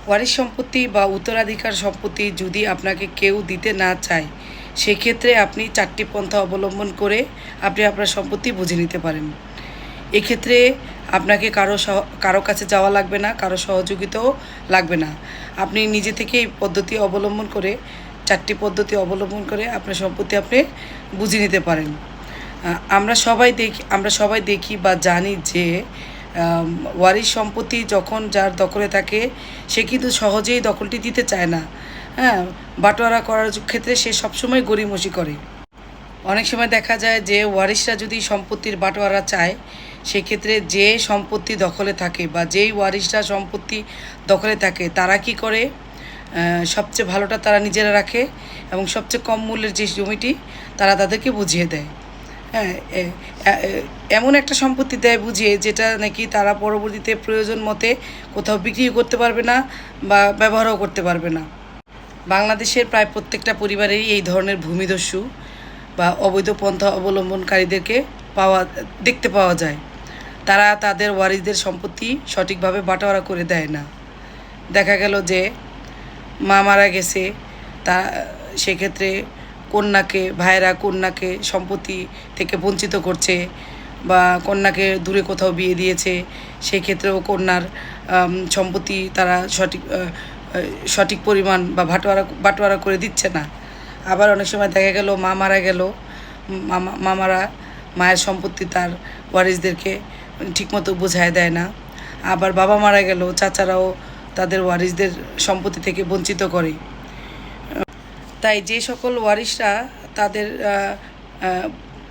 ওয়ারিশ সম্পত্তি বা উত্তরাধিকার সম্পত্তি যদি আপনাকে কেউ দিতে না চায়, সেক্ষেত্রে আপনি 4টি পন্থা অবলম্বন করে আপনি আপনার সম্পত্তি বুঝে নিতে পারেন। এক্ষেত্রে আপনাকে কারো কাছে যাওয়া লাগবে না, কারো সহযোগিতাও লাগবে না। আপনি নিজে থেকে এই পদ্ধতি অবলম্বন করে 4টি পদ্ধতি অবলম্বন করে আপনার সম্পত্তি আপনি বুঝে নিতে পারেন। আমরা সবাই দেখি বা জানি যে ওয়ারিশ সম্পত্তি যখন যার দখলে থাকে সে কিন্তু সহজেই দখলটি দিতে চায় না। হ্যাঁ, বাটোয়ারা করার ক্ষেত্রে সে সবসময় গড়িমসি করে। অনেক সময় দেখা যায় যে ওয়ারিশরা যদি সম্পত্তির বাটোয়ারা চায়, সেক্ষেত্রে যে সম্পত্তি দখলে থাকে বা যেই ওয়ারিশরা সম্পত্তি দখলে থাকে তারা কি করে, সবচেয়ে ভালোটা তারা নিজেরা রাখে এবং সবচেয়ে কম মূল্যের যে জমিটি তারা তাদেরকে বুঝিয়ে দেয়। হ্যাঁ, এমন একটা সম্পত্তি দেয় বুঝিয়ে যেটা নাকি তারা পরবর্তীতে প্রয়োজন মতে কোথাও বিক্রিও করতে পারবে না বা ব্যবহারও করতে পারবে না। বাংলাদেশের প্রায় প্রত্যেকটা পরিবারেরই এই ধরনের ভূমিদস্যু বা অবৈধ পন্থা অবলম্বনকারীদেরকে দেখতে পাওয়া যায়। তারা তাদের ওয়ারিশদের সম্পত্তি সঠিকভাবে বাটোয়ারা করে দেয় না। দেখা গেল যে মা মারা গেছে, তা সেক্ষেত্রে ভাইয়েরা কন্যাকে সম্পত্তি থেকে বঞ্চিত করছে বা কন্যাকে দূরে কোথাও বিয়ে দিয়েছে, সেক্ষেত্রেও কন্যার সম্পত্তি তারা সঠিক পরিমাণ বা বাটোয়ারা করে দিচ্ছে না। আবার অনেক সময় দেখা গেল মা মারা গেল, মামারা মায়ের সম্পত্তি তার ওয়ারিশদেরকে ঠিকমতো বোঝায় দেয় না। আবার বাবা মারা গেল, চাচারাও তাদের ওয়ারিশদের সম্পত্তি থেকে বঞ্চিত করে। তাই যে সকল ওয়ারিশরা তাদের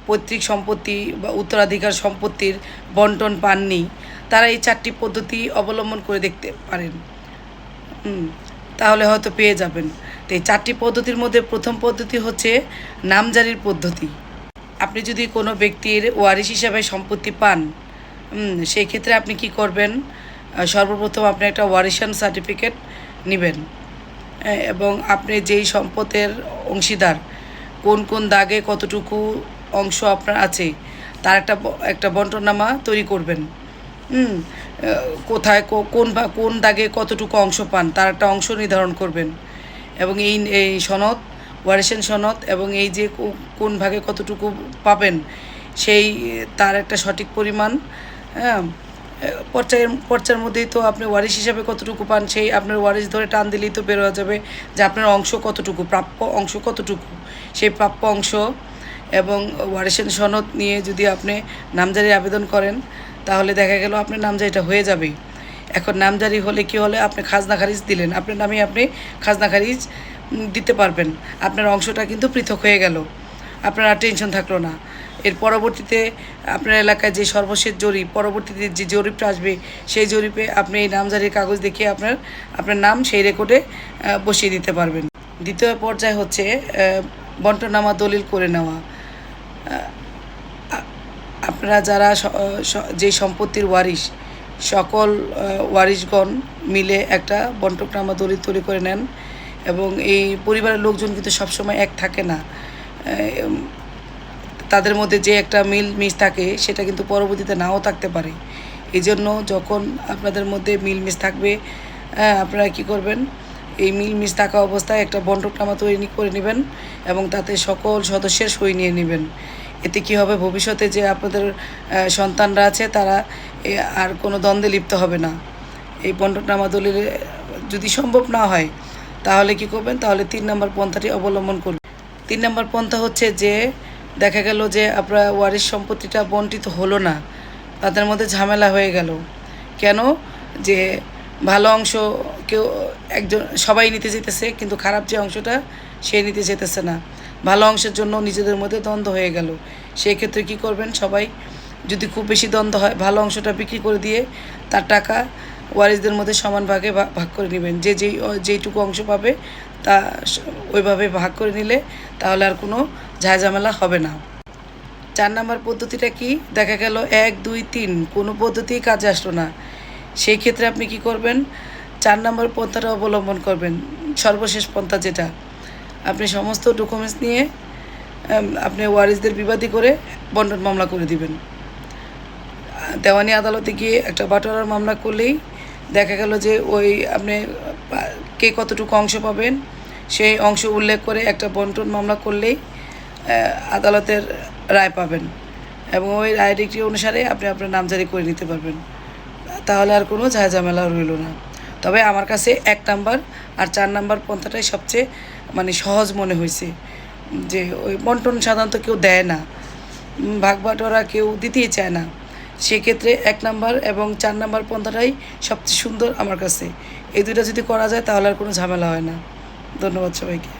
পৈতৃক সম্পত্তি বা উত্তরাধিকার সম্পত্তির বন্টন পাননি, তারা এই 4টি পদ্ধতি অবলম্বন করে দেখতে পারেন। তাহলে হয়তো পেয়ে যাবেন। তো এই 4টি পদ্ধতির মধ্যে প্রথম পদ্ধতি হচ্ছে নামজারির পদ্ধতি। আপনি যদি কোনো ব্যক্তির ওয়ারিশ হিসাবে সম্পত্তি পান, সেই ক্ষেত্রে আপনি কি করবেন, সর্বপ্রথম আপনি একটা ওয়ারিশান সার্টিফিকেট নেবেন এবং আপনি যেই সম্পদের অংশীদার, কোন কোন দাগে কতটুকু অংশ আপনার আছে তার একটা বন্টননামা তৈরি করবেন। কোথায় কোন দাগে কতটুকু অংশ পান তার একটা অংশ নির্ধারণ করবেন এবং এই সনদ, ওয়ারিশান সনদ এবং এই যে কোন ভাগে কতটুকু পাবেন সেই তার একটা সঠিক পরিমাণ, পর্চার মধ্যেই তো আপনি ওয়ারিশ হিসাবে কতটুকু পান সেই আপনার ওয়ারিশ ধরে টান দিলেই তো বের হয়ে যাবে যে আপনার অংশ কতটুকু, প্রাপ্য অংশ কতটুকু। সেই প্রাপ্য অংশ এবং ওয়ারিশান সনদ নিয়ে যদি আপনি নামজারি আবেদন করেন, তাহলে দেখা গেল আপনার নামজারিটা হয়ে যাবে। এখন নামজারি হলে কি হলে আপনি খাজনা খারিজ দিলেন, আপনার নামে আপনি খাজনা খারিজ দিতে পারবেন, আপনার অংশটা কিন্তু পৃথক হয়ে গেল, আপনার আর টেনশন থাকলো না। এর পরবর্তীতে আপনার এলাকায় যে সর্বশেষ জরিপ, পরবর্তীতে যে জরিপটা আসবে সেই জরিপে আপনি এই নামজারির কাগজ দেখিয়ে আপনার নাম সেই রেকর্ডে বসিয়ে দিতে পারবেন। দ্বিতীয় পর্যায় হচ্ছে বন্টননামা দলিল করে নেওয়া। আপনারা যারা যে সম্পত্তির ওয়ারিশ, সকল ওয়ারিশগণ মিলে একটা বন্টননামা দলিল তৈরি করে নেন এবং এই পরিবারের লোকজন কিন্তু সবসময় এক থাকে না, তাদের মধ্যে যে একটা মিল থাকে সেটা কিন্তু পরবর্তীতে নাও থাকতে পারে। এই জন্য যখন আপনাদের মধ্যে মিল থাকবে, আপনারা কি করবেন, এই মিল থাকা অবস্থায় একটা বন্টননামা তৈরি করে নেবেন এবং তাতে সকল সদস্যের সই নিয়ে নেবেন। এতে কী হবে, ভবিষ্যতে যে আপনাদের সন্তানরা আছে তারা আর কোনো দ্বন্দ্বে লিপ্ত হবে না। এই বন্টননামা দলিলে যদি সম্ভব না হয় তাহলে কি করবেন, তাহলে 3 নম্বর পন্থাটি অবলম্বন করবেন। 3 নম্বর পন্থা হচ্ছে যে দেখা গেল যে আপনার ওয়ারিশ সম্পত্তিটা বন্টিত হলো না, তাদের মধ্যে ঝামেলা হয়ে গেল। কেন, যে ভালো অংশ সবাই নিতে যেতেছে কিন্তু খারাপ যে অংশটা সে নিতে যেতেছে না, ভালো অংশের জন্য নিজেদের মধ্যে দ্বন্দ্ব হয়ে গেল। সেই ক্ষেত্রে কী করবেন, সবাই যদি খুব বেশি দ্বন্দ্ব হয় ভালো অংশটা বিক্রি করে দিয়ে তার টাকা ওয়ারিশদের মধ্যে সমান ভাগে ভাগ করে নেবেন। যেইটুকু অংশ পাবে তা ওইভাবে ভাগ করে নিলে তাহলে আর কোনো ঝামেলা হবে না। 4 নম্বর পদ্ধতিটা কি, দেখা গেল 1, 2, 3 কোনো পদ্ধতিই কাজে আসলো না, সেই ক্ষেত্রে আপনি কি করবেন, 4 নম্বর পন্থাটা অবলম্বন করবেন। সর্বশেষ পন্থা যেটা, আপনি সমস্ত ডকুমেন্টস নিয়ে আপনি ওয়ারিশদের বিবাদী করে বন্টন মামলা করে দিবেন। দেওয়ানি আদালতে গিয়ে একটা বাটোয়ারার মামলা করলেই দেখা গেল যে ওই আপনি কে কতটুকু অংশ পাবেন সেই অংশ উল্লেখ করে একটা বন্টন মামলা করলেই আদালতের রায় পাবেন এবং ওই রায় ডিগ্রি অনুসারে আপনি আপনার নামজারি করে নিতে পারবেন। তাহলে আর কোনো ঝামেলা রইল না। তবে আমার কাছে 1 নাম্বার আর 4 নাম্বার পন্থাটাই সবচেয়ে মানে সহজ মনে হয়েছে, যে ওই বন্টন সাধারণত কেউ দেয় না, ভাগ বাটোয়ারা কেউ দিতেই চায় না। সেক্ষেত্রে 1 নাম্বার এবং 4 নাম্বার পন্থাটাই সবচেয়ে সুন্দর আমার কাছে। এই দুইটা যদি করা যায় তাহলে আর কোনো ঝামেলা হয় না। ধন্যবাদ সবাইকে।